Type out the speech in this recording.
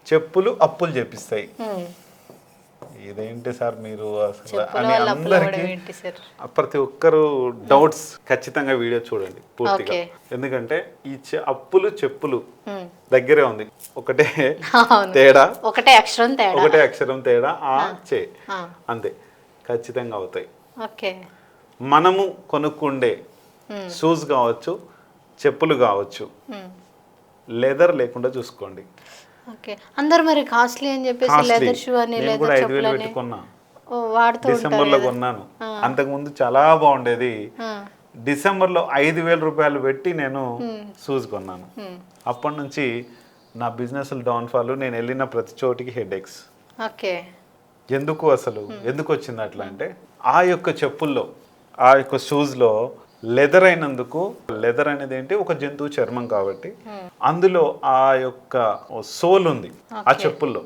చెప్పులు అప్పులు చేపిస్తాయి. ఇదేంటి సార్ మీరు అసలు అని అందరికి ప్రతి ఒక్కరు డౌట్స్ ఖచ్చితంగా వీడియో చూడండి పూర్తిగా. ఎందుకంటే ఈ అప్పులు చెప్పులు దగ్గరే ఉంది, ఒకటే తేడా, ఒకటే అక్షరం తేడా, ఆ చే అంతే, ఖచ్చితంగా అవుతాయి. మనము కొనుక్కుండే షూస్ కావచ్చు, చెప్పులు కావచ్చు, లెదర్ లేకుండా చూసుకోండి. అందరు మరి కాస్ట్లీ అని చెప్పేసి లెదర్ షూ అని లెదర్ చెప్పులు పెట్టుకున్నా, డిసెంబర్లో కొన్నాను. అంతకుముందు చాలా బాగుండేది. డిసెంబర్లో 5,000 రూపాయలు పెట్టి నేను షూస్ కొన్నాను. అప్పటి నుంచి నా బిజినెస్ డౌన్ఫాల్, నేను వెళ్ళిన ప్రతి చోటికి హెడేక్స్. ఎందుకు వచ్చింది అట్లా అంటే, ఆ యొక్క చెప్పుల్లో, ఆ యొక్క షూస్లో లెదర్ అయినందుకు, లెదర్ అనేది ఏంటి, ఒక జంతువు చర్మం కాబట్టి అందులో ఆ యొక్క సోల్ ఉంది ఆ చెప్పుల్లో.